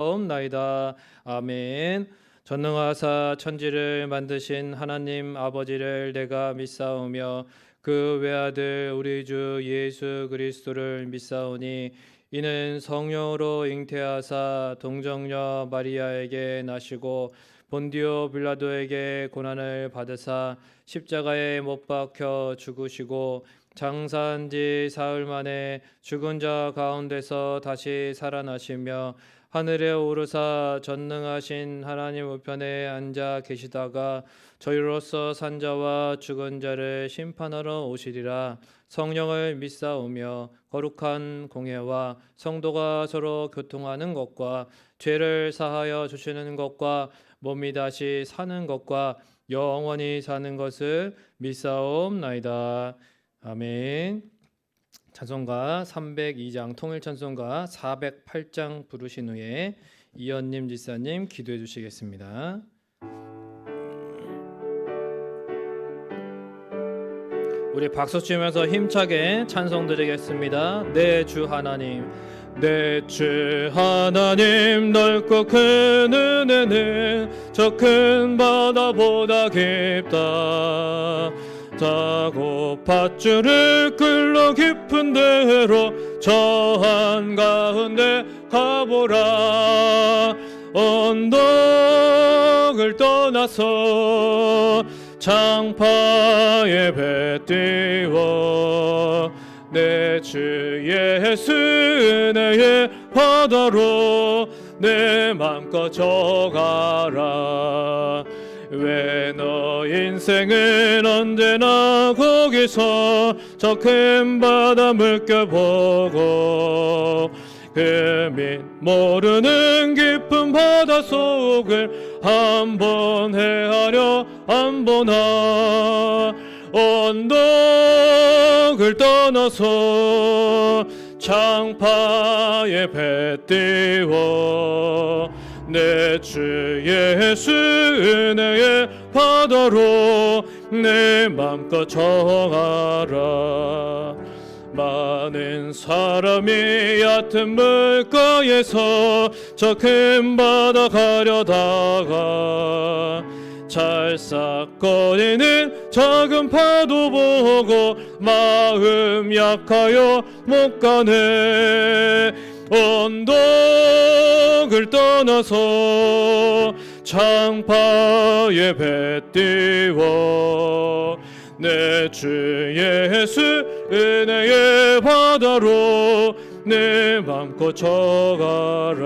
없나이다. 아멘. 전능하사 천지를 만드신 하나님 아버지를 내가 믿사오며 그 외아들 우리 주 예수 그리스도를 믿사오니 이는 성령으로 잉태하사 동정녀 마리아에게 나시고 본디오 빌라도에게 고난을 받으사 십자가에 못 박혀 죽으시고 장사한 지 사흘 만에 죽은 자 가운데서 다시 살아나시며 하늘에 오르사 전능하신 하나님 우편에 앉아 계시다가 저희로서 산 자와 죽은 자를 심판하러 오시리라. 성령을 믿사오며 거룩한 공회와 성도가 서로 교통하는 것과 죄를 사하여 주시는 것과 몸이 다시 사는 것과 영원히 사는 것을 믿사옵나이다. 아멘. 찬송가 302장 통일찬송가 408장 부르신 후에 이현님 지사님 기도해 주시겠습니다. 우리 박수 치면서 힘차게 찬송 드리겠습니다. 내 주 하나님, 내 주 하나님, 넓고 큰 은혜는 저 큰 바다보다 깊다. 자고 밧줄을 끌러 깊은 데로 저 한가운데 가보라. 언덕을 떠나서 창파에 배 띄워 내 주 예수 은혜의 바다로 내 맘껏 져가라. 왜 너 인생은 언제나 거기서 저 큰 바다 물결보고 그 밑 모르는 깊은 바다 속을 한번 헤아려 안 보나. 언덕을 떠나서 창파에 배 띄워 내 주 예수 은혜의 바다로 내 맘껏 정하라. 많은 사람이 얕은 물가에서 저 큰 바다 가려다가 찰싹거리는 작은 파도 보고 마음 약하여 못 가네. 언덕을 떠나서 창파에 배 띄워 내 주 예수 은혜의 바다로 내 맘껏 져가라.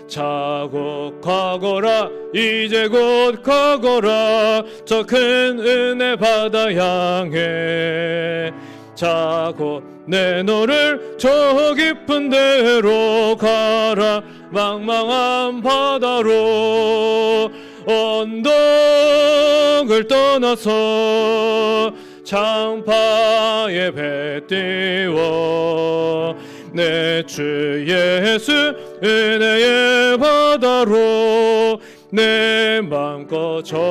자고 가거라. 이제 곧 가거라. 저 큰 은혜 바다 향해 자고 내 너를 저 깊은 데로 가라. 망망한 바다로 언덕을 떠나서 창파에 배 띄워 내 주 예수 은혜의 바다로 내 맘껏 져가라.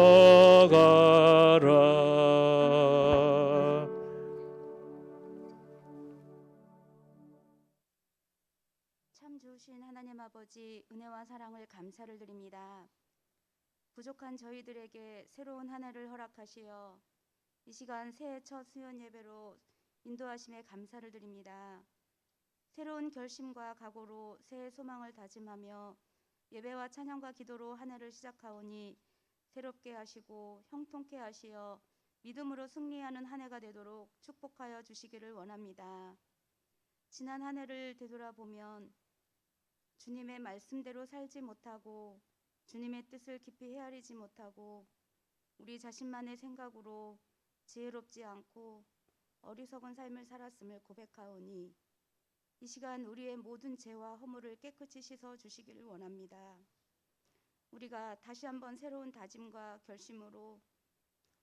참 좋으신 하나님 아버지, 은혜와 사랑을 감사를 드립니다. 부족한 저희들에게 새로운 한 해를 허락하시어 이 시간 새해 첫 수요 예배로 인도하심에 감사를 드립니다. 새로운 결심과 각오로 새해 소망을 다짐하며 예배와 찬양과 기도로 한 해를 시작하오니 새롭게 하시고 형통케 하시어 믿음으로 승리하는 한 해가 되도록 축복하여 주시기를 원합니다. 지난 한 해를 되돌아보면 주님의 말씀대로 살지 못하고 주님의 뜻을 깊이 헤아리지 못하고 우리 자신만의 생각으로 지혜롭지 않고 어리석은 삶을 살았음을 고백하오니 이 시간 우리의 모든 죄와 허물을 깨끗이 씻어 주시기를 원합니다. 우리가 다시 한번 새로운 다짐과 결심으로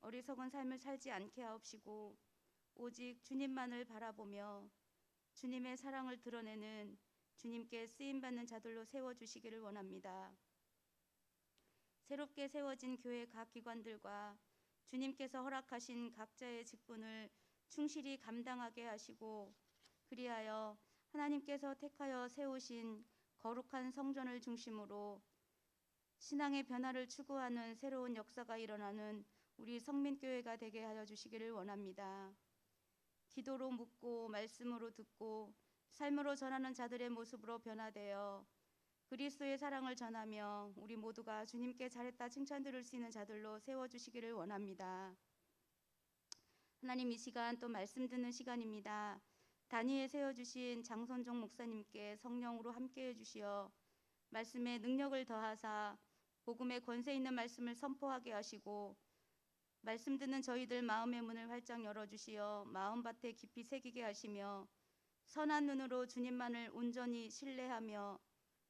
어리석은 삶을 살지 않게 하옵시고 오직 주님만을 바라보며 주님의 사랑을 드러내는 주님께 쓰임받는 자들로 세워주시기를 원합니다. 새롭게 세워진 교회 각 기관들과 주님께서 허락하신 각자의 직분을 충실히 감당하게 하시고 그리하여 하나님께서 택하여 세우신 거룩한 성전을 중심으로 신앙의 변화를 추구하는 새로운 역사가 일어나는 우리 성민교회가 되게 하여 주시기를 원합니다. 기도로 묻고 말씀으로 듣고 삶으로 전하는 자들의 모습으로 변화되어 그리스도의 사랑을 전하며 우리 모두가 주님께 잘했다 칭찬 들을 수 있는 자들로 세워주시기를 원합니다. 하나님, 이 시간 또 말씀 듣는 시간입니다. 단위에 세워주신 장선종 목사님께 성령으로 함께해 주시어 말씀에 능력을 더하사 복음의 권세 있는 말씀을 선포하게 하시고 말씀 듣는 저희들 마음의 문을 활짝 열어주시어 마음밭에 깊이 새기게 하시며 선한 눈으로 주님만을 온전히 신뢰하며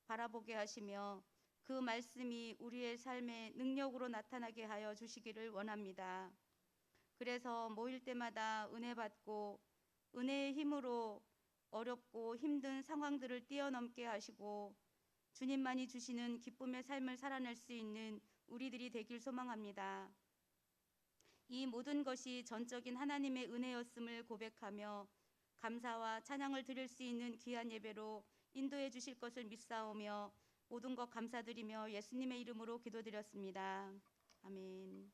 바라보게 하시며 그 말씀이 우리의 삶의 능력으로 나타나게 하여 주시기를 원합니다. 그래서 모일 때마다 은혜 받고 은혜의 힘으로 어렵고 힘든 상황들을 뛰어넘게 하시고 주님만이 주시는 기쁨의 삶을 살아낼 수 있는 우리들이 되길 소망합니다. 이 모든 것이 전적인 하나님의 은혜였음을 고백하며 감사와 찬양을 드릴 수 있는 귀한 예배로 인도해 주실 것을 믿사오며 모든 것 감사드리며 예수님의 이름으로 기도드렸습니다. 아멘.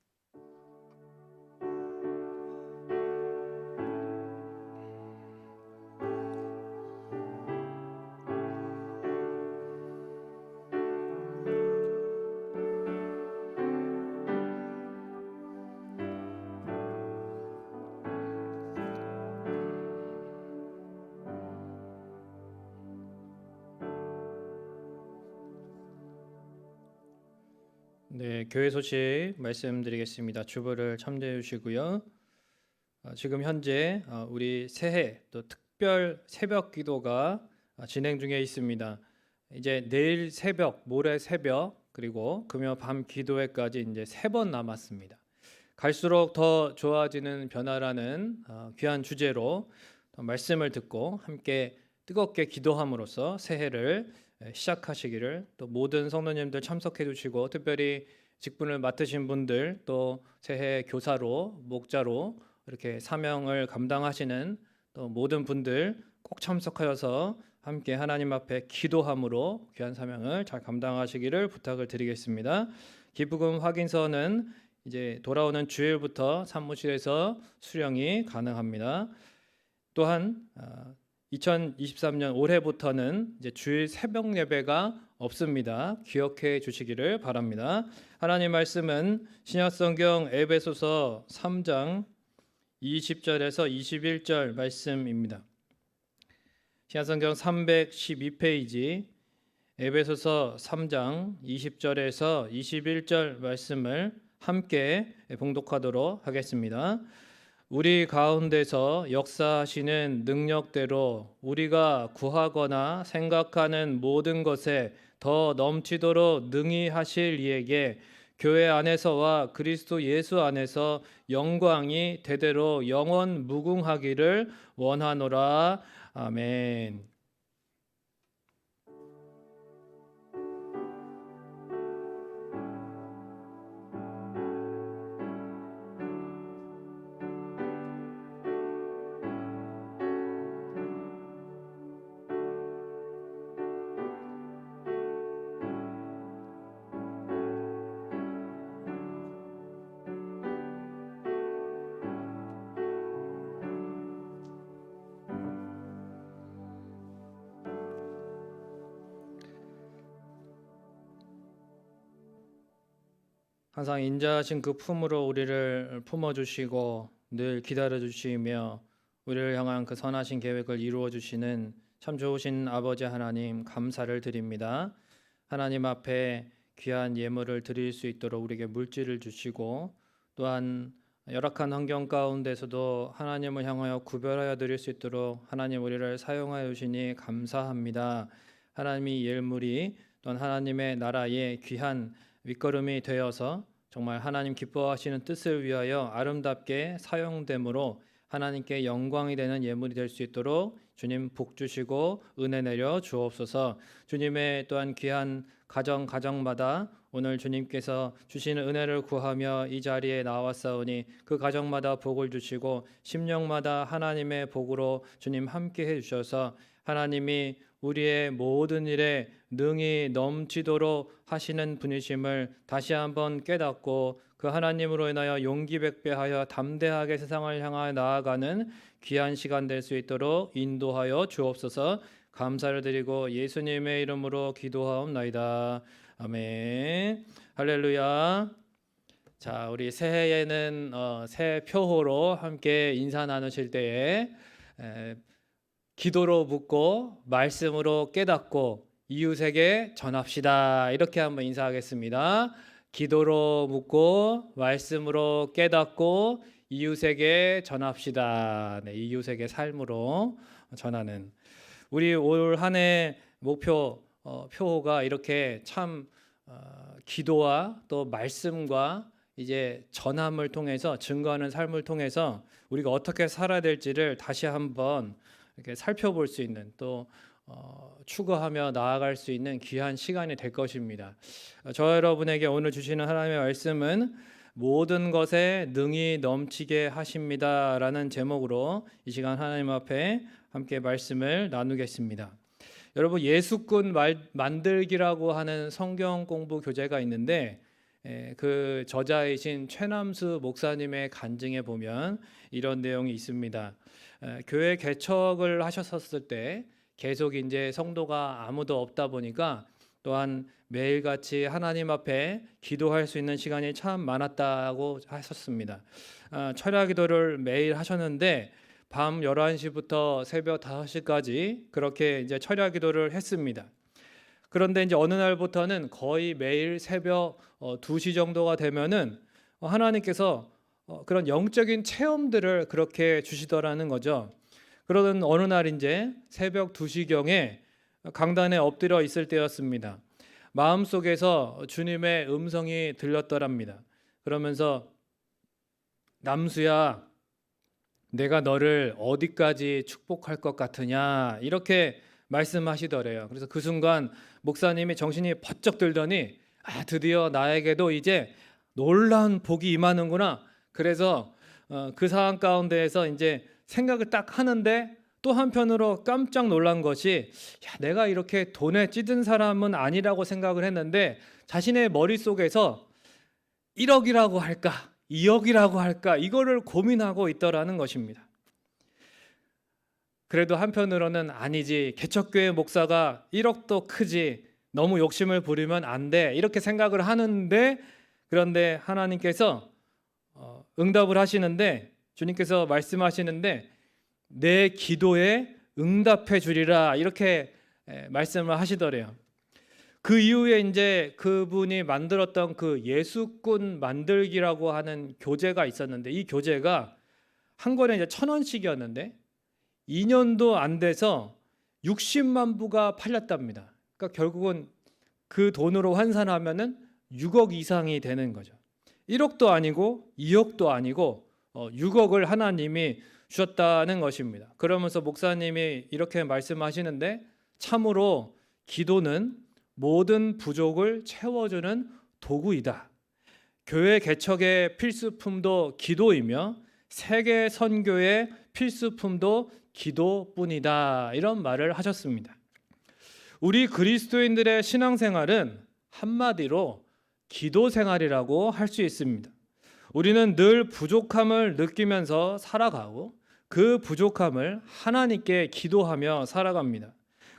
네, 교회 소식 말씀드리겠습니다. 주보를 참조해 주시고요. 지금 현재 우리 새해 또 특별 새벽 기도가 진행 중에 있습니다. 이제 내일 새벽, 모레 새벽, 그리고 금요 밤 기도회까지 이제 3번 남았습니다. 갈수록 더 좋아지는 변화라는 귀한 주제로 말씀을 듣고 함께 뜨겁게 기도함으로써 새해를 시작하시기를, 또 모든 성도님들 참석해 주시고 특별히 직분을 맡으신 분들, 또 새해 교사로 목자로 이렇게 사명을 감당하시는 또 모든 분들 꼭 참석하여서 함께 하나님 앞에 기도함으로 귀한 사명을 잘 감당하시기를 부탁을 드리겠습니다. 기부금 확인서는 이제 돌아오는 주일부터 사무실에서 수령이 가능합니다. 또한 2023년 올해부터는 이제 주일 새벽 예배가 없습니다. 기억해 주시기를 바랍니다. 하나님 말씀은 신약성경 에베소서 3장 20절에서 21절 말씀입니다. 신약성경 312페이지 에베소서 3장 20절에서 21절 말씀을 함께 봉독하도록 하겠습니다. 우리 가운데서 역사하시는 능력대로 우리가 구하거나 생각하는 모든 것에 더 넘치도록 능히 하실 이에게 교회 안에서와 그리스도 예수 안에서 영광이 대대로 영원 무궁하기를 원하노라. 아멘. 항상 인자하신 그 품으로 우리를 품어주시고 늘 기다려주시며 우리를 향한 그 선하신 계획을 이루어주시는 참 좋으신 아버지 하나님, 감사를 드립니다. 하나님 앞에 귀한 예물을 드릴 수 있도록 우리에게 물질을 주시고, 또한 열악한 환경 가운데서도 하나님을 향하여 구별하여 드릴 수 있도록 하나님 우리를 사용하여 주시니 감사합니다. 하나님이 예물이 또한 하나님의 나라의 귀한 밑거름이 되어서 정말 하나님 기뻐하시는 뜻을 위하여 아름답게 사용됨으로 하나님께 영광이 되는 예물이 될 수 있도록 주님 복 주시고 은혜 내려 주옵소서. 주님의 또한 귀한 가정마다 오늘 주님께서 주시는 은혜를 구하며 이 자리에 나왔사오니 그 가정마다 복을 주시고 심령마다 하나님의 복으로 주님 함께 해주셔서 하나님이 우리의 모든 일에 능히 넘치도록 하시는 분이심을 다시 한번 깨닫고 그 하나님으로 인하여 용기 백배하여 담대하게 세상을 향하여 나아가는 귀한 시간 될 수 있도록 인도하여 주옵소서. 감사를 드리고 예수님의 이름으로 기도하옵나이다. 아멘. 할렐루야. 자, 우리 새해에는 새 표호로 함께 인사 나누실 때에 기도로 묻고 말씀으로 깨닫고 이웃에게 전합시다. 이렇게 한번 인사하겠습니다. 기도로 묻고 말씀으로 깨닫고 이웃에게 전합시다. 네, 이웃에게 삶으로 전하는 우리 올 한 해 목표 표호가 이렇게 참 기도와 또 말씀과 이제 전함을 통해서 증거하는 삶을 통해서 우리가 어떻게 살아야 될지를 다시 한번 이렇게 살펴볼 수 있는 또 추구하며 나아갈 수 있는 귀한 시간이 될 것입니다. 저 여러분에게 오늘 주시는 하나님의 말씀은 모든 것에 능히 넘치게 하십니다라는 제목으로 이 시간 하나님 앞에 함께 말씀을 나누겠습니다. 여러분, 예수꾼 만들기라고 하는 성경 공부 교재가 있는데 그 저자이신 최남수 목사님의 간증에 보면 이런 내용이 있습니다. 교회 개척을 하셨었을 때 계속 이제 성도가 아무도 없다 보니까 또한 매일같이 하나님 앞에 기도할 수 있는 시간이 참 많았다고 하셨습니다. 철야 기도를 매일 하셨는데 밤 11시부터 새벽 5시까지 그렇게 이제 철야 기도를 했습니다. 그런데 이제 어느 날부터는 거의 매일 새벽 2시 정도가 되면은 하나님께서 그런 영적인 체험들을 그렇게 주시더라는 거죠. 그러던 어느 날 이제 새벽 2시경에 강단에 엎드려 있을 때였습니다. 마음속에서 주님의 음성이 들렸더랍니다. 그러면서 남수야, 내가 너를 어디까지 축복할 것 같으냐 이렇게 말씀하시더래요. 그래서 그 순간 목사님이 정신이 번쩍 들더니 드디어 나에게도 이제 놀라운 복이 임하는구나. 그래서 그 상황 가운데에서 이제 생각을 딱 하는데 또 한편으로 깜짝 놀란 것이 내가 이렇게 돈에 찌든 사람은 아니라고 생각을 했는데 자신의 머릿속에서 1억이라고 할까 2억이라고 할까 이거를 고민하고 있더라는 것입니다. 그래도 한편으로는 아니지, 개척교회 목사가 1억도 크지, 너무 욕심을 부리면 안 돼 이렇게 생각을 하는데, 그런데 하나님께서 응답을 하시는데, 주님께서 말씀하시는데 내 기도에 응답해 주리라 이렇게 말씀을 하시더래요. 그 이후에 이제 그분이 만들었던 그 예수꾼 만들기라고 하는 교재가 있었는데, 이 교재가 한 권에 이제 1,000원씩이었는데 2년도 안 돼서 60만 부가 팔렸답니다. 그러니까 결국은 그 돈으로 환산하면은 6억 이상이 되는 거죠. 1억도 아니고 2억도 아니고 6억을 하나님이 주셨다는 것입니다. 그러면서 목사님이 이렇게 말씀하시는데, 참으로 기도는 모든 부족을 채워주는 도구이다. 교회 개척의 필수품도 기도이며 세계 선교의 필수품도 기도뿐이다. 이런 말을 하셨습니다. 우리 그리스도인들의 신앙생활은 한마디로 기도 생활이라고 할 수 있습니다. 우리는 늘 부족함을 느끼면서 살아가고 그 부족함을 하나님께 기도하며 살아갑니다.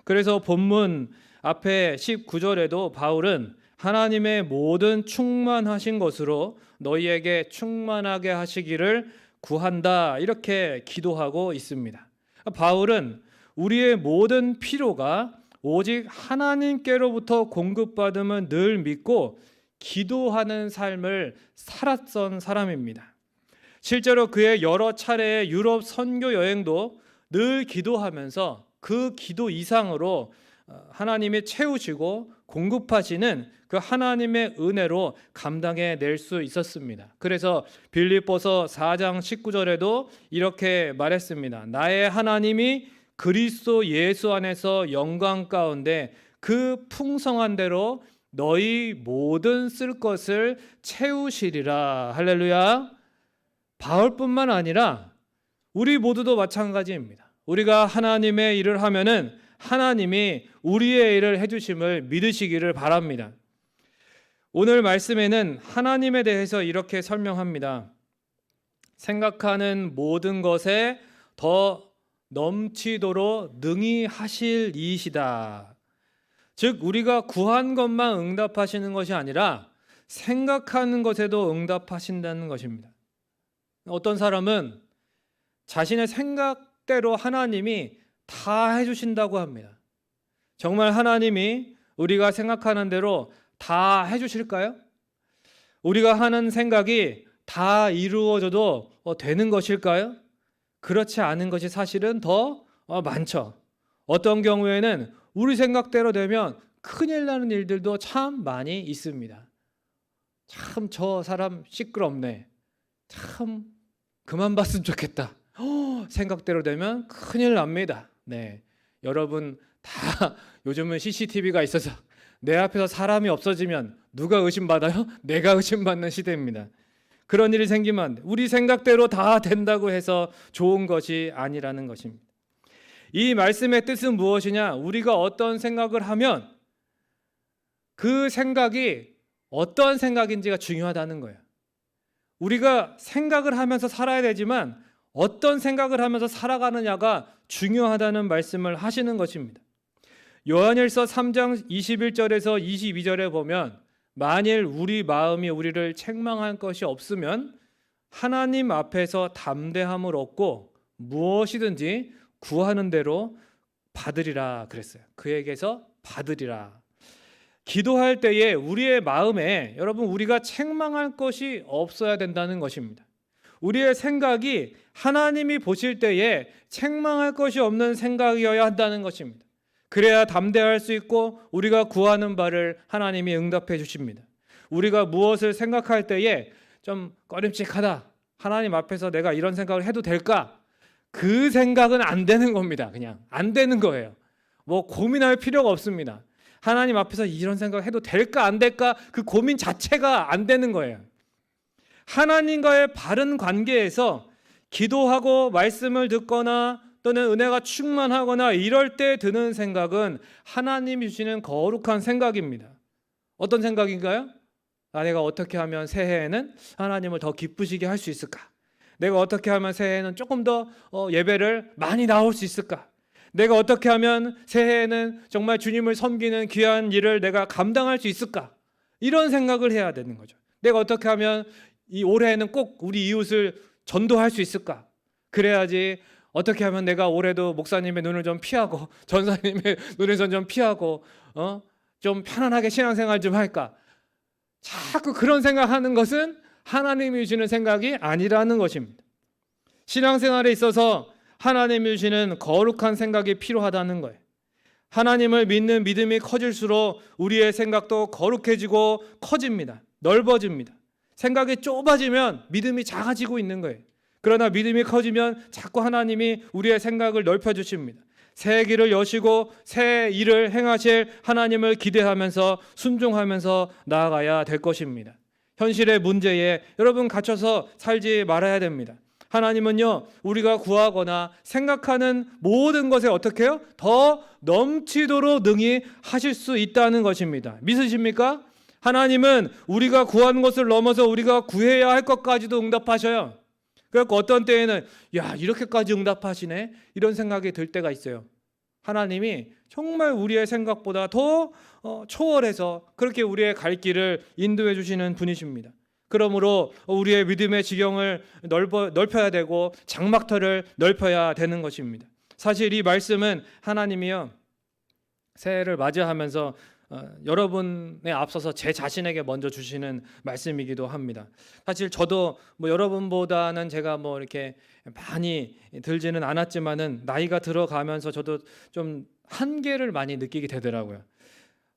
그래서 본문 앞에 19절에도 바울은 하나님의 모든 충만하신 것으로 너희에게 충만하게 하시기를 구한다 이렇게 기도하고 있습니다. 바울은 우리의 모든 필요가 오직 하나님께로부터 공급받음을 늘 믿고 기도하는 삶을 살았던 사람입니다. 실제로 그의 여러 차례의 유럽 선교 여행도 늘 기도하면서 그 기도 이상으로 하나님이 채우시고 공급하시는 그 하나님의 은혜로 감당해 낼 수 있었습니다. 그래서 빌립보서 4장 19절에도 이렇게 말했습니다. 나의 하나님이 그리스도 예수 안에서 영광 가운데 그 풍성한 대로 너희 모든 쓸 것을 채우시리라. 할렐루야. 바울뿐만 아니라 우리 모두도 마찬가지입니다. 우리가 하나님의 일을 하면은 하나님이 우리의 일을 해주심을 믿으시기를 바랍니다. 오늘 말씀에는 하나님에 대해서 이렇게 설명합니다. 생각하는 모든 것에 더 넘치도록 능히 하실 이이시다. 즉 우리가 구한 것만 응답하시는 것이 아니라 생각하는 것에도 응답하신다는 것입니다. 어떤 사람은 자신의 생각대로 하나님이 다 해주신다고 합니다. 정말 하나님이 우리가 생각하는 대로 다 해주실까요? 우리가 하는 생각이 다 이루어져도 되는 것일까요? 그렇지 않은 것이 사실은 더 많죠. 어떤 경우에는 우리 생각대로 되면 큰일 나는 일들도 참 많이 있습니다. 참 저 사람 시끄럽네. 참 그만 봤으면 좋겠다. 생각대로 되면 큰일 납니다. 네, 여러분 다 요즘은 CCTV가 있어서 내 앞에서 사람이 없어지면 누가 의심받아요? 내가 의심받는 시대입니다. 그런 일이 생기면 우리 생각대로 다 된다고 해서 좋은 것이 아니라는 것입니다. 이 말씀의 뜻은 무엇이냐? 우리가 어떤 생각을 하면 그 생각이 어떤 생각인지가 중요하다는 거예요. 우리가 생각을 하면서 살아야 되지만 어떤 생각을 하면서 살아가느냐가 중요하다는 말씀을 하시는 것입니다. 요한일서 3장 21절에서 22절에 보면 만일 우리 마음이 우리를 책망할 것이 없으면 하나님 앞에서 담대함을 얻고 무엇이든지 구하는 대로 받으리라 그랬어요. 그에게서 받으리라. 기도할 때에 우리의 마음에 여러분 우리가 책망할 것이 없어야 된다는 것입니다. 우리의 생각이 하나님이 보실 때에 책망할 것이 없는 생각이어야 한다는 것입니다. 그래야 담대할 수 있고 우리가 구하는 바를 하나님이 응답해 주십니다. 우리가 무엇을 생각할 때에 좀 꺼림칙하다. 하나님 앞에서 내가 이런 생각을 해도 될까? 그 생각은 안 되는 겁니다. 그냥 안 되는 거예요. 뭐 고민할 필요가 없습니다. 하나님 앞에서 이런 생각 해도 될까 안 될까? 그 고민 자체가 안 되는 거예요. 하나님과의 바른 관계에서 기도하고 말씀을 듣거나 또는 은혜가 충만하거나 이럴 때 드는 생각은 하나님이 주시는 거룩한 생각입니다. 어떤 생각인가요? 내가 어떻게 하면 새해에는 하나님을 더 기쁘시게 할 수 있을까? 내가 어떻게 하면 새해에는 조금 더 예배를 많이 나올 수 있을까? 내가 어떻게 하면 새해에는 정말 주님을 섬기는 귀한 일을 내가 감당할 수 있을까? 이런 생각을 해야 되는 거죠. 내가 어떻게 하면 이 올해에는 꼭 우리 이웃을 전도할 수 있을까? 그래야지 어떻게 하면 내가 올해도 목사님의 눈을 좀 피하고 전사님의 눈에서 좀 피하고 좀 편안하게 신앙생활 좀 할까? 자꾸 그런 생각하는 것은 하나님이 주시는 생각이 아니라는 것입니다. 신앙생활에 있어서 하나님이 주시는 거룩한 생각이 필요하다는 거예요. 하나님을 믿는 믿음이 커질수록 우리의 생각도 거룩해지고 커집니다. 넓어집니다. 생각이 좁아지면 믿음이 작아지고 있는 거예요. 그러나 믿음이 커지면 자꾸 하나님이 우리의 생각을 넓혀주십니다. 새 길을 여시고 새 일을 행하실 하나님을 기대하면서 순종하면서 나아가야 될 것입니다. 현실의 문제에 여러분 갇혀서 살지 말아야 됩니다. 하나님은요, 우리가 구하거나 생각하는 모든 것에 어떻게 해요? 더 넘치도록 능히 하실 수 있다는 것입니다. 믿으십니까? 하나님은 우리가 구하는 것을 넘어서 우리가 구해야 할 것까지도 응답하셔요. 그래서 어떤 때에는 이렇게까지 응답하시네? 이런 생각이 들 때가 있어요. 하나님이 정말 우리의 생각보다 더 초월해서 그렇게 우리의 갈 길을 인도해 주시는 분이십니다. 그러므로 우리의 믿음의 지경을 넓혀야 되고 장막터를 넓혀야 되는 것입니다. 사실 이 말씀은 하나님이요, 새해를 맞이하면서 여러분에 앞서서 제 자신에게 먼저 주시는 말씀이기도 합니다. 사실 저도 여러분보다는 제가 이렇게 많이 들지는 않았지만은 나이가 들어가면서 저도 좀 한계를 많이 느끼게 되더라고요.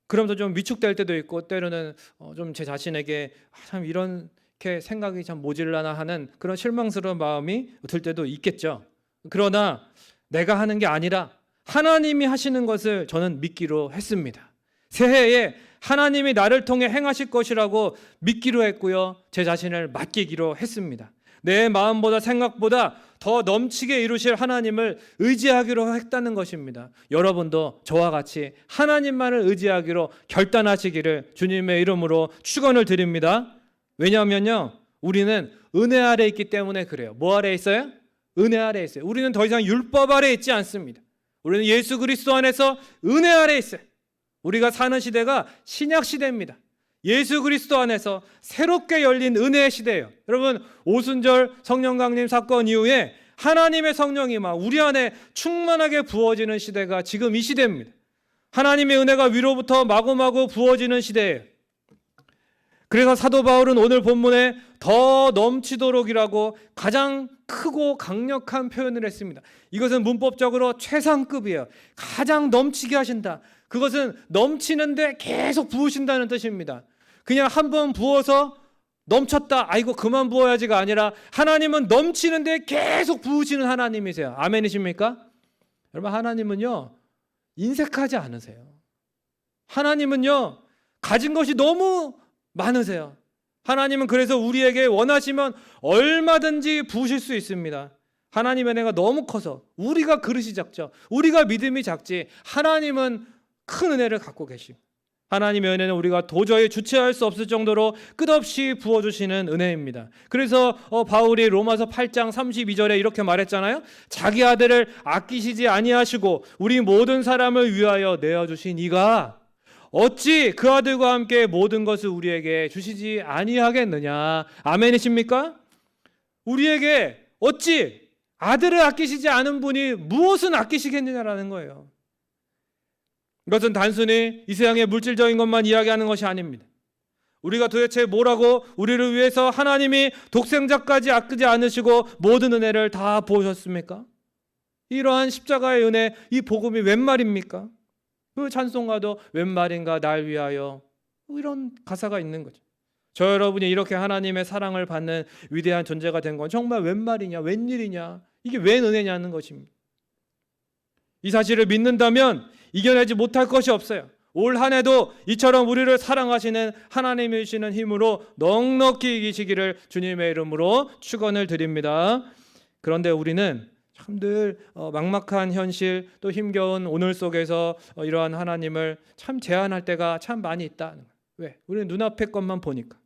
그러면서 좀 위축될 때도 있고 때로는 좀 제 자신에게 참 이렇게 생각이 참 모질라나 하는 그런 실망스러운 마음이 들 때도 있겠죠. 그러나 내가 하는 게 아니라 하나님이 하시는 것을 저는 믿기로 했습니다. 새해에 하나님이 나를 통해 행하실 것이라고 믿기로 했고요. 제 자신을 맡기기로 했습니다. 내 마음보다 생각보다 더 넘치게 이루실 하나님을 의지하기로 했다는 것입니다. 여러분도 저와 같이 하나님만을 의지하기로 결단하시기를 주님의 이름으로 축원을 드립니다. 왜냐하면요, 우리는 은혜 아래 있기 때문에 그래요. 뭐 아래 있어요? 은혜 아래 있어요. 우리는 더 이상 율법 아래 있지 않습니다. 우리는 예수 그리스도 안에서 은혜 아래 있어요. 우리가 사는 시대가 신약 시대입니다. 예수 그리스도 안에서 새롭게 열린 은혜의 시대예요. 여러분, 오순절 성령 강림 사건 이후에 하나님의 성령이 막 우리 안에 충만하게 부어지는 시대가 지금 이 시대입니다. 하나님의 은혜가 위로부터 마구마구 부어지는 시대예요. 그래서 사도 바울은 오늘 본문에 더 넘치도록이라고 가장 크고 강력한 표현을 했습니다. 이것은 문법적으로 최상급이에요. 가장 넘치게 하신다. 그것은 넘치는데 계속 부으신다는 뜻입니다. 그냥 한 번 부어서 넘쳤다, 아이고 그만 부어야지가 아니라 하나님은 넘치는데 계속 부으시는 하나님이세요. 아멘이십니까? 여러분, 하나님은요 인색하지 않으세요. 하나님은요 가진 것이 너무 많으세요. 하나님은 그래서 우리에게 원하시면 얼마든지 부으실 수 있습니다. 하나님의 은혜가 너무 커서 우리가 그릇이 작죠. 우리가 믿음이 작지 하나님은 큰 은혜를 갖고 계십니다. 하나님의 은혜는 우리가 도저히 주체할 수 없을 정도로 끝없이 부어주시는 은혜입니다. 그래서 바울이 로마서 8장 32절에 이렇게 말했잖아요. 자기 아들을 아끼시지 아니하시고 우리 모든 사람을 위하여 내어주신 이가 어찌 그 아들과 함께 모든 것을 우리에게 주시지 아니하겠느냐. 아멘이십니까? 우리에게 어찌 아들을 아끼시지 않은 분이 무엇은 아끼시겠느냐라는 거예요. 이것은 단순히 이 세상의 물질적인 것만 이야기하는 것이 아닙니다. 우리가 도대체 뭐라고 우리를 위해서 하나님이 독생자까지 아끼지 않으시고 모든 은혜를 다 부으셨습니까? 이러한 십자가의 은혜, 이 복음이 웬 말입니까? 그 찬송가도 웬 말인가 날 위하여, 이런 가사가 있는 거죠. 저 여러분이 이렇게 하나님의 사랑을 받는 위대한 존재가 된 건 정말 웬 말이냐, 웬일이냐, 이게 웬 은혜냐는 것입니다. 이 사실을 믿는다면 이겨내지 못할 것이 없어요. 올 한 해도 이처럼 우리를 사랑하시는 하나님이 주시는 힘으로 넉넉히 이기시기를 주님의 이름으로 축원을 드립니다. 그런데 우리는 참 늘 막막한 현실, 또 힘겨운 오늘 속에서 이러한 하나님을 참 제한할 때가 참 많이 있다. 왜? 우리는 눈앞의 것만 보니까.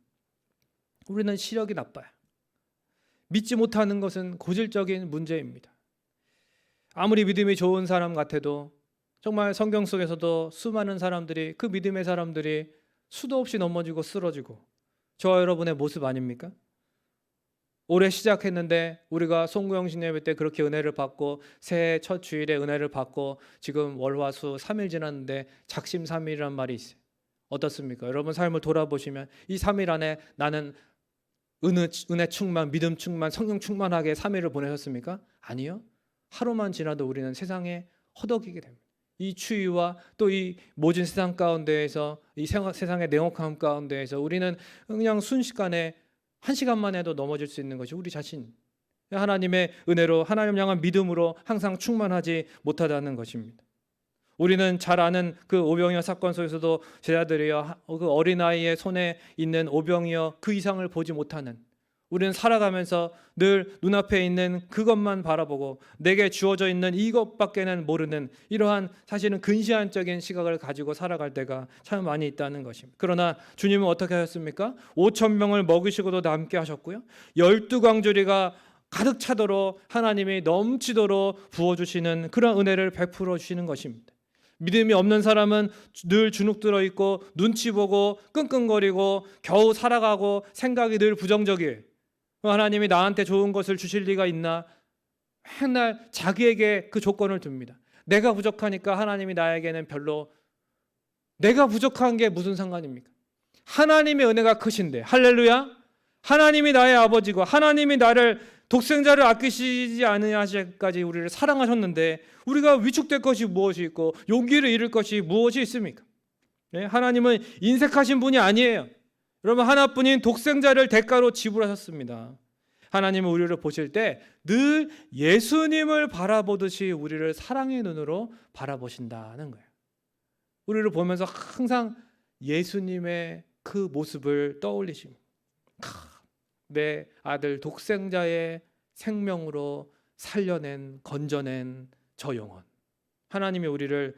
우리는 시력이 나빠요. 믿지 못하는 것은 고질적인 문제입니다. 아무리 믿음이 좋은 사람 같아도 정말 성경 속에서도 수많은 사람들이, 그 믿음의 사람들이 수도 없이 넘어지고 쓰러지고, 저와 여러분의 모습 아닙니까? 올해 시작했는데 우리가 송구영신 예배 때 그렇게 은혜를 받고 새해 첫 주일에 은혜를 받고 지금 월화수 3일 지났는데 작심 3일이란 말이 있어요. 어떻습니까? 여러분 삶을 돌아보시면 이 3일 안에 나는 은혜 충만, 믿음 충만, 성령 충만하게 3일을 보내셨습니까? 아니요. 하루만 지나도 우리는 세상에 허덕이게 됩니다. 이 추위와 또 이 모진 세상 가운데에서, 이 세상의 냉혹함 가운데에서 우리는 그냥 순식간에 1시간만 해도 넘어질 수 있는 것이 우리 자신. 하나님의 은혜로, 하나님 향한 믿음으로 항상 충만하지 못하다는 것입니다. 우리는 잘 아는 그 오병이어 사건 속에서도 제자들이여, 그 어린아이의 손에 있는 오병이어 그 이상을 보지 못하는, 우리는 살아가면서 늘 눈앞에 있는 그것만 바라보고 내게 주어져 있는 이것밖에는 모르는, 이러한 사실은 근시안적인 시각을 가지고 살아갈 때가 참 많이 있다는 것입니다. 그러나 주님은 어떻게 하셨습니까? 5,000명을 먹이시고도 남게 하셨고요, 12광주리가 가득 차도록 하나님이 넘치도록 부어주시는 그런 은혜를 베풀어 주시는 것입니다. 믿음이 없는 사람은 늘 주눅 들어 있고 눈치 보고 끙끙거리고 겨우 살아가고 생각이 늘 부정적이에요. 하나님이 나한테 좋은 것을 주실 리가 있나? 맨날 자기에게 그 조건을 둡니다. 내가 부족하니까 하나님이 나에게는 별로, 내가 부족한 게 무슨 상관입니까? 하나님의 은혜가 크신데, 할렐루야. 하나님이 나의 아버지고 하나님이 나를 독생자를 아끼시지 않으시기까지 우리를 사랑하셨는데 우리가 위축될 것이 무엇이 있고 용기를 잃을 것이 무엇이 있습니까? 하나님은 인색하신 분이 아니에요. 여러분, 하나뿐인 독생자를 대가로 지불하셨습니다. 하나님은 우리를 보실 때 늘 예수님을 바라보듯이 우리를 사랑의 눈으로 바라보신다는 거예요. 우리를 보면서 항상 예수님의 그 모습을 떠올리십니다. 내 아들 독생자의 생명으로 살려낸, 건져낸 저 영혼. 하나님이 우리를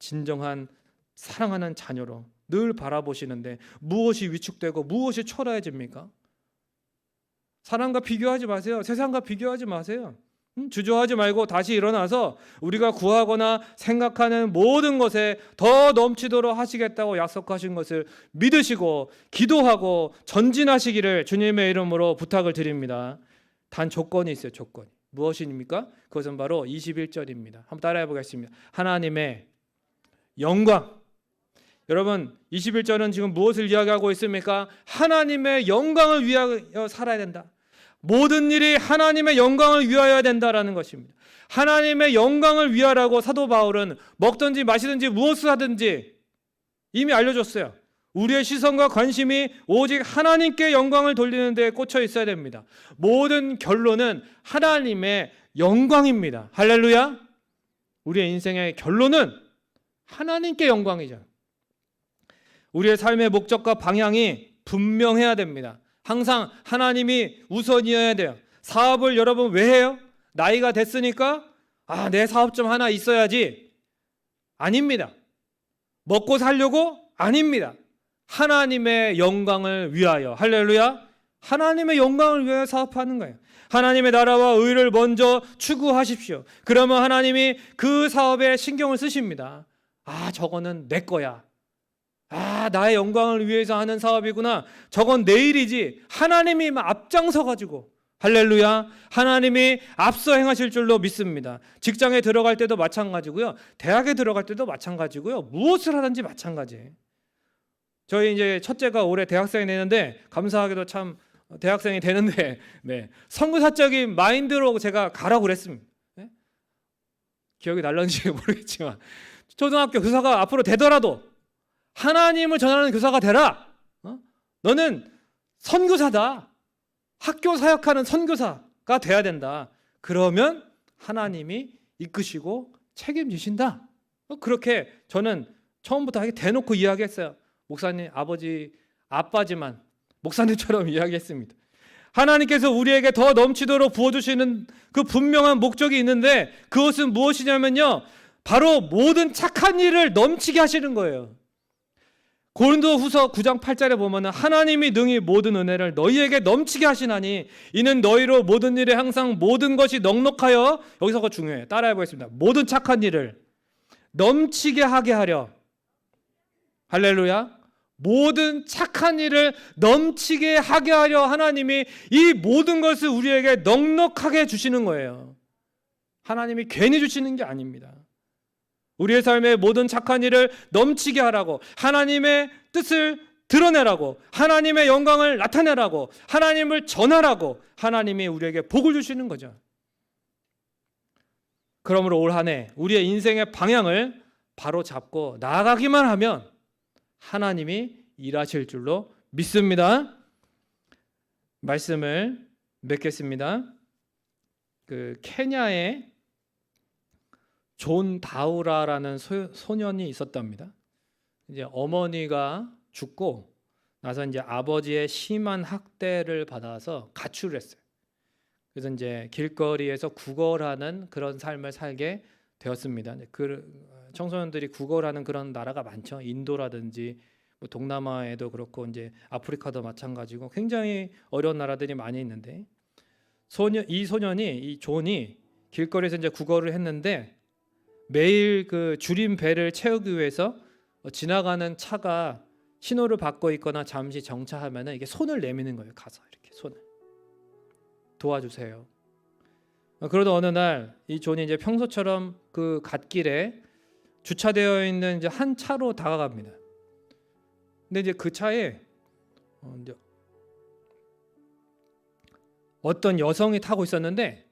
진정한 사랑하는 자녀로 늘 바라보시는데 무엇이 위축되고 무엇이 초라해집니까? 사람과 비교하지 마세요. 세상과 비교하지 마세요. 주저하지 말고 다시 일어나서 우리가 구하거나 생각하는 모든 것에 더 넘치도록 하시겠다고 약속하신 것을 믿으시고 기도하고 전진하시기를 주님의 이름으로 부탁을 드립니다. 단 조건이 있어요. 조건이. 무엇입니까? 그것은 바로 21절입니다. 한번 따라해 보겠습니다. 하나님의 영광. 여러분 21절은 지금 무엇을 이야기하고 있습니까? 하나님의 영광을 위하여 살아야 된다. 모든 일이 하나님의 영광을 위하여야 된다라는 것입니다. 하나님의 영광을 위하라고 사도 바울은 먹든지 마시든지 무엇을 하든지 이미 알려줬어요. 우리의 시선과 관심이 오직 하나님께 영광을 돌리는 데 꽂혀 있어야 됩니다. 모든 결론은 하나님의 영광입니다. 할렐루야. 우리의 인생의 결론은 하나님께 영광이죠. 우리의 삶의 목적과 방향이 분명해야 됩니다. 항상 하나님이 우선이어야 돼요. 사업을 여러분 왜 해요? 나이가 됐으니까 내 사업 좀 하나 있어야지. 아닙니다. 먹고 살려고? 아닙니다. 하나님의 영광을 위하여. 할렐루야. 하나님의 영광을 위하여 사업하는 거예요. 하나님의 나라와 의를 먼저 추구하십시오. 그러면 하나님이 그 사업에 신경을 쓰십니다. 저거는 내 거야. 나의 영광을 위해서 하는 사업이구나. 저건 내 일이지. 하나님이 앞장서 가지고 할렐루야. 하나님이 앞서 행하실 줄로 믿습니다. 직장에 들어갈 때도 마찬가지고요. 대학에 들어갈 때도 마찬가지고요. 무엇을 하든지 마찬가지예요. 저희 이제 첫째가 올해 대학생이 되는데 감사하게도 참 대학생이 되는데 선교사적인 마인드로 제가 가라고 그랬습니다. 기억이 날런지 모르겠지만 초등학교 교사가 앞으로 되더라도 하나님을 전하는 교사가 되라. 너는 선교사다. 학교 사역하는 선교사가 돼야 된다. 그러면 하나님이 이끄시고 책임지신다. 그렇게 저는 처음부터 대놓고 이야기했어요. 목사님, 아버지, 아빠지만 목사님처럼 이야기했습니다. 하나님께서 우리에게 더 넘치도록 부어주시는 그 분명한 목적이 있는데 그것은 무엇이냐면요. 바로 모든 착한 일을 넘치게 하시는 거예요. 고린도후서 9장 8절에 보면 하나님이 능히 모든 은혜를 너희에게 넘치게 하시나니 이는 너희로 모든 일에 항상 모든 것이 넉넉하여 여기서가 중요해요. 따라해 보겠습니다. 모든 착한 일을 넘치게 하게 하려. 할렐루야. 모든 착한 일을 넘치게 하게 하려 하나님이 이 모든 것을 우리에게 넉넉하게 주시는 거예요. 하나님이 괜히 주시는 게 아닙니다. 우리의 삶의 모든 착한 일을 넘치게 하라고, 하나님의 뜻을 드러내라고, 하나님의 영광을 나타내라고, 하나님을 전하라고 하나님이 우리에게 복을 주시는 거죠. 그러므로 올 한 해 우리의 인생의 방향을 바로 잡고 나아가기만 하면 하나님이 일하실 줄로 믿습니다. 말씀을 맺겠습니다. 케냐에 존 다우라라는 소년이 있었답니다. 이제 어머니가 죽고 나서 이제 아버지의 심한 학대를 받아서 가출을 했어요. 그래서 이제 길거리에서 구걸하는 그런 삶을 살게 되었습니다. 청소년들이 구걸하는 그런 나라가 많죠. 인도라든지 동남아에도 그렇고 이제 아프리카도 마찬가지고 굉장히 어려운 나라들이 많이 있는데 이 존이 길거리에서 이제 구걸을 했는데 매일 그 줄인 배를 채우기 위해서 지나가는 차가 신호를 받고 있거나 잠시 정차하면은 이게 손을 내미는 거예요. 가서 이렇게 손을 도와주세요. 그러다 어느 날 이 존이 이제 평소처럼 그 갓길에 주차되어 있는 이제 한 차로 다가갑니다. 근데 이제 그 차에 이제 어떤 여성이 타고 있었는데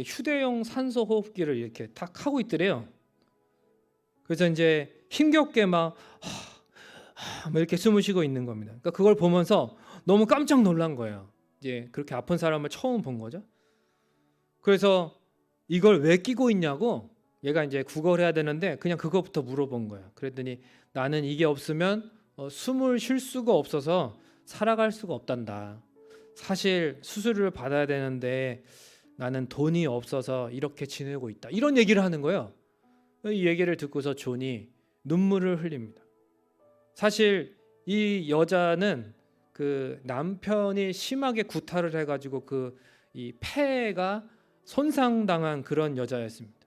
휴대용 산소 호흡기를 이렇게 탁 하고 있더래요. 그래서 이제 힘겹게 막 이렇게 숨을 쉬고 있는 겁니다. 그러니까 그걸 보면서 너무 깜짝 놀란 거예요. 이제 그렇게 아픈 사람을 처음 본 거죠. 그래서 이걸 왜 끼고 있냐고 얘가 이제 구걸해야 되는데 그냥 그것부터 물어본 거예요. 그랬더니 나는 이게 없으면 숨을 쉴 수가 없어서 살아갈 수가 없단다. 사실 수술을 받아야 되는데 나는 돈이 없어서 이렇게 지내고 있다. 이런 얘기를 하는 거예요. 이 얘기를 듣고서 존이 눈물을 흘립니다. 사실 이 여자는 그 남편이 심하게 구타를 해가지고 이 폐가 손상당한 그런 여자였습니다.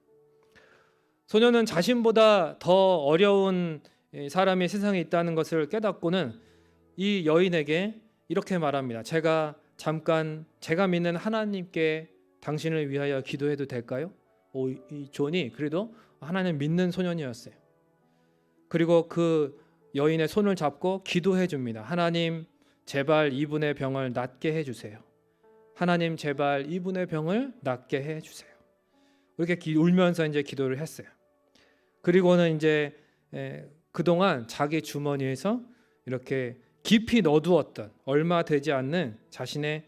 소녀는 자신보다 더 어려운 사람이 세상에 있다는 것을 깨닫고는 이 여인에게 이렇게 말합니다. 제가 잠깐 제가 믿는 하나님께 당신을 위하여 기도해도 될까요? 이 존이 그래도 하나님 믿는 소년이었어요. 그리고 그 여인의 손을 잡고 기도해 줍니다. 하나님 제발 이분의 병을 낫게 해주세요. 하나님 제발 이분의 병을 낫게 해주세요. 이렇게 울면서 이제 기도를 했어요. 그리고는 이제 그동안 자기 주머니에서 이렇게 깊이 넣어두었던 얼마 되지 않는 자신의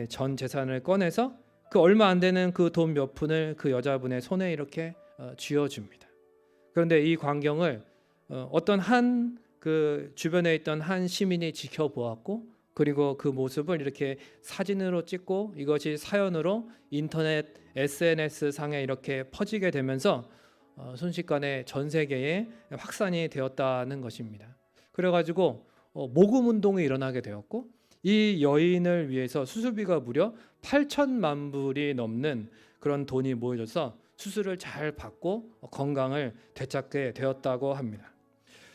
전 재산을 꺼내서 그 얼마 안 되는 그 돈 몇 푼을 그 여자분의 손에 이렇게 쥐어줍니다. 그런데 이 광경을 어떤 그 주변에 있던 한 시민이 지켜보았고, 그리고 그 모습을 이렇게 사진으로 찍고 이것이 사연으로 인터넷 SNS 상에 이렇게 퍼지게 되면서 순식간에 전 세계에 확산이 되었다는 것입니다. 그래가지고 모금 운동이 일어나게 되었고, 이 여인을 위해서 수술비가 무려 8천만 불이 넘는 그런 돈이 모여져서 수술을 잘 받고 건강을 되찾게 되었다고 합니다.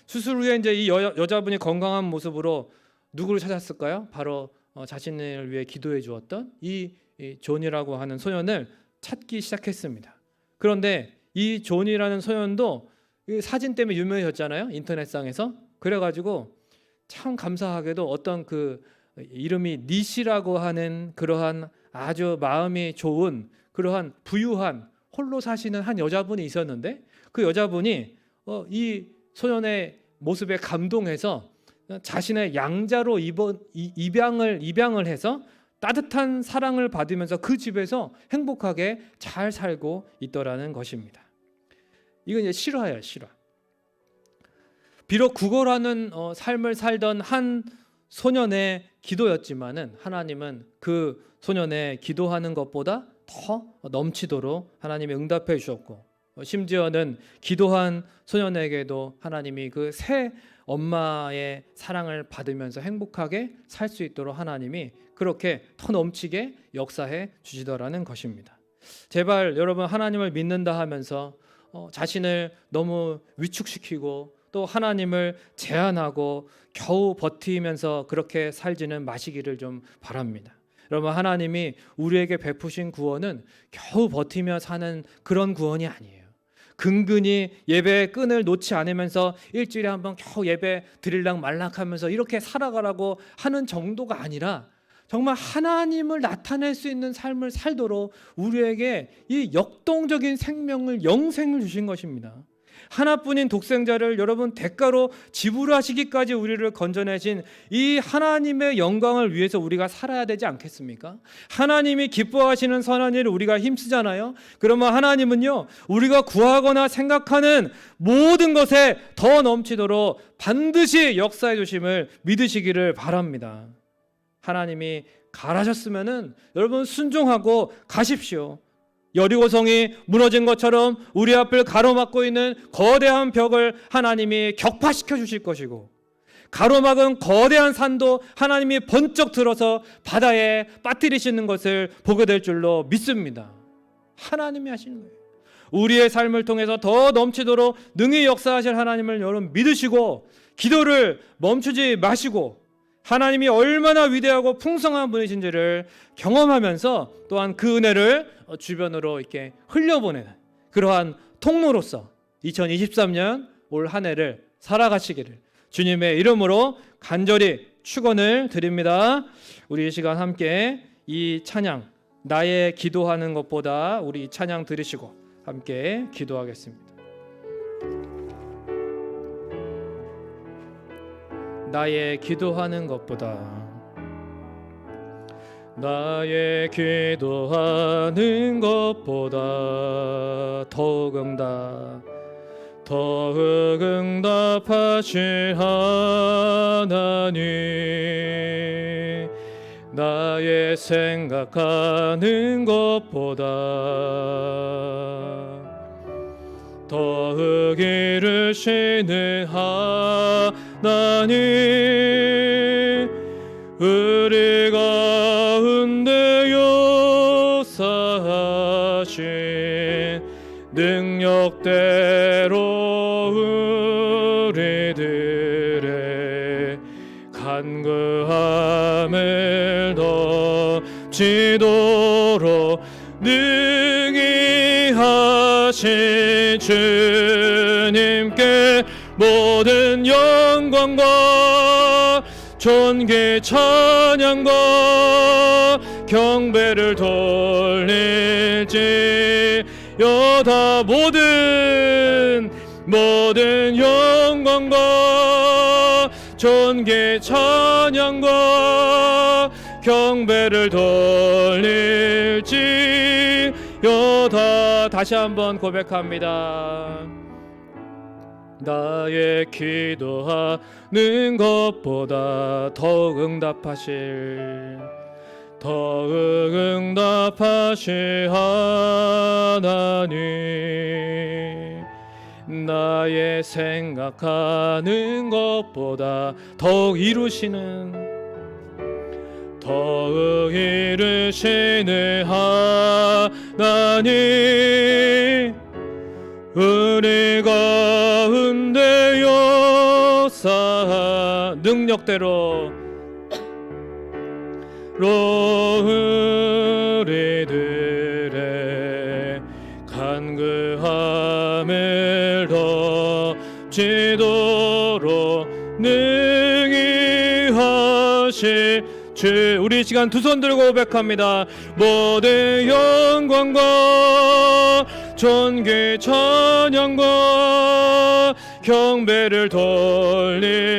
수술 후에 이제 이 여자분이 건강한 모습으로 누구를 찾았을까요? 바로 자신을 위해 기도해 주었던 이 존이라고 하는 소년을 찾기 시작했습니다. 그런데 이 존이라는 소년도 사진 때문에 유명해졌잖아요, 인터넷상에서. 그래가지고 참 감사하게도 어떤 그 이름이 니시라고 하는 그러한 아주 마음이 좋은 그러한 부유한 홀로 사시는 한 여자분이 있었는데, 그 여자분이 이 소년의 모습에 감동해서 자신의 양자로 입양을 해서 따뜻한 사랑을 받으면서 그 집에서 행복하게 잘 살고 있더라는 것입니다. 이건 이제 실화예요, 실화. 비록 구걸하는 삶을 살던 한 소년의 기도였지만은 하나님은 그 소년의 기도하는 것보다 더 넘치도록 하나님이 응답해 주셨고, 심지어는 기도한 소년에게도 하나님이 그 새 엄마의 사랑을 받으면서 행복하게 살 수 있도록 하나님이 그렇게 더 넘치게 역사해 주시더라는 것입니다. 제발 여러분, 하나님을 믿는다 하면서 자신을 너무 위축시키고 또 하나님을 제한하고 겨우 버티면서 그렇게 살지는 마시기를 좀 바랍니다. 여러분, 하나님이 우리에게 베푸신 구원은 겨우 버티며 사는 그런 구원이 아니에요. 근근히 예배의 끈을 놓지 않으면서 일주일에 한 번 겨우 예배 드릴랑 말락하면서 이렇게 살아가라고 하는 정도가 아니라 정말 하나님을 나타낼 수 있는 삶을 살도록 우리에게 이 역동적인 생명을, 영생을 주신 것입니다. 하나뿐인 독생자를 여러분 대가로 지불하시기까지 우리를 건져내신 이 하나님의 영광을 위해서 우리가 살아야 되지 않겠습니까? 하나님이 기뻐하시는 선한 일을 우리가 힘쓰잖아요. 그러면 하나님은요, 우리가 구하거나 생각하는 모든 것에 더 넘치도록 반드시 역사해 주심을 믿으시기를 바랍니다. 하나님이 가라셨으면은 여러분 순종하고 가십시오. 여리고성이 무너진 것처럼 우리 앞을 가로막고 있는 거대한 벽을 하나님이 격파시켜 주실 것이고, 가로막은 거대한 산도 하나님이 번쩍 들어서 바다에 빠뜨리시는 것을 보게 될 줄로 믿습니다. 하나님이 하시는 거예요. 우리의 삶을 통해서 더 넘치도록 능히 역사하실 하나님을 여러분 믿으시고, 기도를 멈추지 마시고 하나님이 얼마나 위대하고 풍성한 분이신지를 경험하면서 또한 그 은혜를 주변으로 이렇게 흘려보내는 그러한 통로로서 2023년 올 한 해를 살아가시기를 주님의 이름으로 간절히 축원을 드립니다. 우리 이 시간 함께 이 찬양, 나의 기도하는 것보다, 우리 이 찬양 들으시고 함께 기도하겠습니다. 나의 기도하는 것보다, 나의 기도하는 것보다 더욱 응답하신 하나님, 나의 생각하는 것보다 더욱 이르시는 하나님, 우리 가운데 역사하신 능력대로 우리들의 간구함을 넘치도록 능히 하신 주님께 모든 영광과 존귀 찬양과 경배를 돌릴지어다. 모든 영광과 존귀 찬양과 경배를 돌릴지어다. 다시 한번 고백합니다. 나의 기도하는 것보다 더욱 응답하실 하나님, 나의 생각하는 것보다 더욱 이루시는 하나님, 우리 가운데 역사 능력대로 우리들의 간구함을 덮치도록 능히 하실 주. 우리 시간 두 손 들고 고백합니다. 모든 영광과 존귀 찬양과 경배를 돌릴지어다.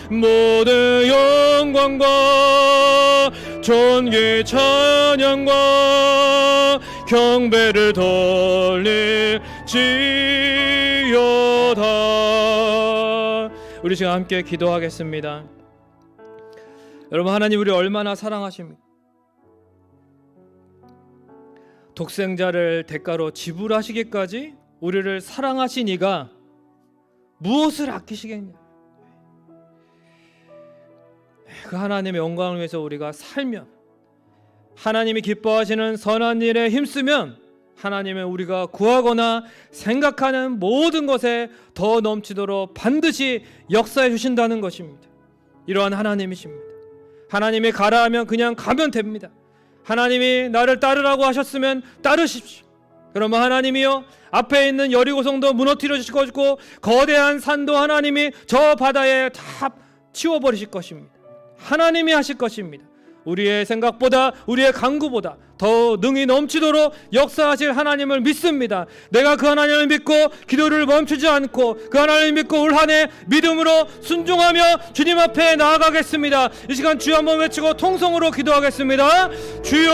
모든 영광과 존귀 찬양과 경배를 돌릴지어다. 우리 지금 함께 기도하겠습니다. 여러분, 하나님 우리 얼마나 사랑하십니까? 독생자를 대가로 지불하시기까지 우리를 사랑하신 이가 무엇을 아끼시겠냐? 그 하나님의 영광을 위해서 우리가 살면, 하나님이 기뻐하시는 선한 일에 힘쓰면 하나님은 우리가 구하거나 생각하는 모든 것에 더 넘치도록 반드시 역사해 주신다는 것입니다. 이러한 하나님이십니다. 하나님이 가라 하면 그냥 가면 됩니다. 하나님이 나를 따르라고 하셨으면 따르십시오. 그러면 하나님이요, 앞에 있는 여리고성도 무너뜨려 주실 것이고 거대한 산도 하나님이 저 바다에 다 치워버리실 것입니다. 하나님이 하실 것입니다. 우리의 생각보다, 우리의 간구보다 더 능히 넘치도록 역사하실 하나님을 믿습니다. 내가 그 하나님을 믿고 기도를 멈추지 않고 그 하나님을 믿고 올 한 해 믿음으로 순종하며 주님 앞에 나아가겠습니다. 이 시간 주여 한번 외치고 통성으로 기도하겠습니다. 주여,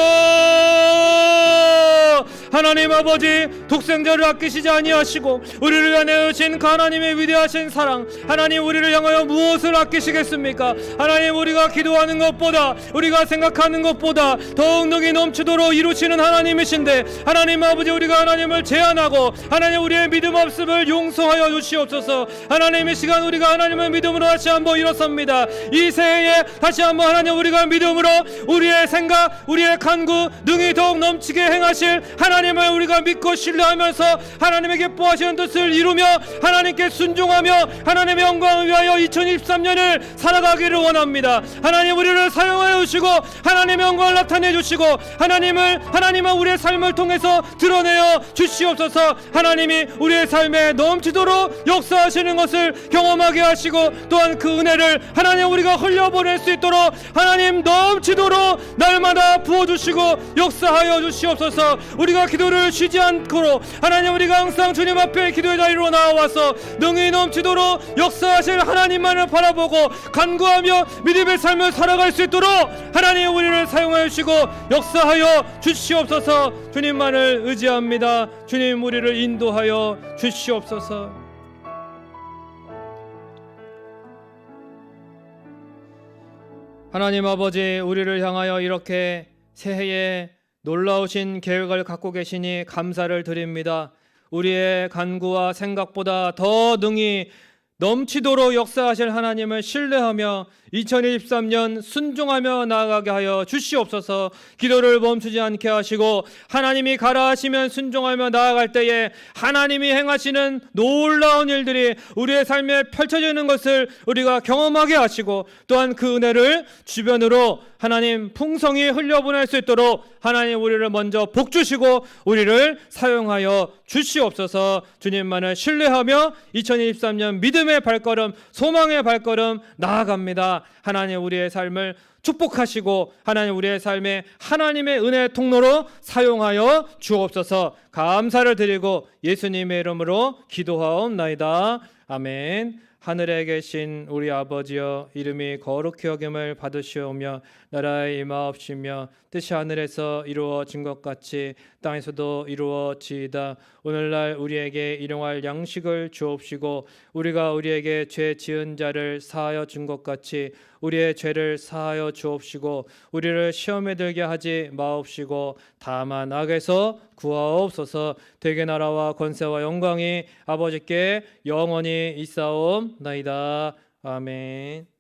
하나님 아버지, 독생자를 아끼시지 아니하시고 우리를 위하여 내어주신 그 하나님의 위대하신 사랑, 하나님 우리를 향하여 무엇을 아끼시겠습니까? 하나님, 우리가 기도하는 것보다, 우리가 생각하는 것보다 더욱 능히 넘치도록 이루시는 하나님이신데, 하나님 아버지, 우리가 하나님을 제한하고 하나님 우리의 믿음 없음을 용서하여 주시옵소서. 하나님, 이 시간 우리가 하나님을 믿음으로 다시 한번 일어섭니다. 이 새해에 다시 한번 하나님 우리가 믿음으로 우리의 생각, 우리의 간구 능히 더욱 넘치게 행하실 하나님을 우리가 믿고 신뢰하면서 하나님의 기뻐하시는 뜻을 이루며 하나님께 순종하며 하나님의 영광을 위하여 2023년을 살아가기를 원합니다. 하나님, 우리를 사용하여 주시고 하나님의 영광을 나타내 주시고 하나님은 우리의 삶을 통해서 드러내어 주시옵소서. 하나님이 우리의 삶에 넘치도록 역사하시는 것을 경험하게 하시고 또한 그 은혜를 하나님 우리가 흘려보낼 수 있도록 하나님 넘치도록 날마다 부어주시고 역사하여 주시옵소서. 우리가 기도를 쉬지 않고 하나님 우리가 항상 주님 앞에 기도의 자리로 나와서 능히 넘치도록 역사하실 하나님만을 바라보고 간구하며 믿음의 삶을 살아갈 수 있도록 하나님 우리를 사용하여 주시고 역사하여 주시옵소서. 주님만을 의지합니다. 주님, 우리를 인도하여 주시옵소서. 하나님 아버지, 우리를 향하여 이렇게 새해에 놀라우신 계획을 갖고 계시니 감사를 드립니다. 우리의 간구와 생각보다 더 능히 넘치도록 역사하실 하나님을 신뢰하며 2023년 순종하며 나아가게 하여 주시옵소서. 기도를 멈추지 않게 하시고 하나님이 가라 하시면 순종하며 나아갈 때에 하나님이 행하시는 놀라운 일들이 우리의 삶에 펼쳐지는 것을 우리가 경험하게 하시고, 또한 그 은혜를 주변으로 하나님 풍성히 흘려보낼 수 있도록 하나님 우리를 먼저 복 주시고 우리를 사용하여 주시옵소서. 주님만을 신뢰하며 2023년 믿음의 발걸음, 소망의 발걸음 나아갑니다. 하나님 우리의 삶을 축복하시고 하나님 우리의 삶에 하나님의 은혜의 통로로 사용하여 주옵소서. 감사를 드리고 예수님의 이름으로 기도하옵나이다. 아멘. 하늘에 계신 우리 아버지여, 이름이 거룩히 여김을 받으시오며 나라의 임하옵시며 뜻이 하늘에서 이루어진 것 같이 땅에서도 이루어지이다. 오늘날 우리에게 일용할 양식을 주옵시고 우리가 우리에게 죄 지은 자를 사하여 준 것 같이 우리의 죄를 사하여 주옵시고 우리를 시험에 들게 하지 마옵시고 다만 악에서 구하옵소서. 되게 나라와 권세와 영광이 아버지께 영원히 있사옵나이다. 아멘.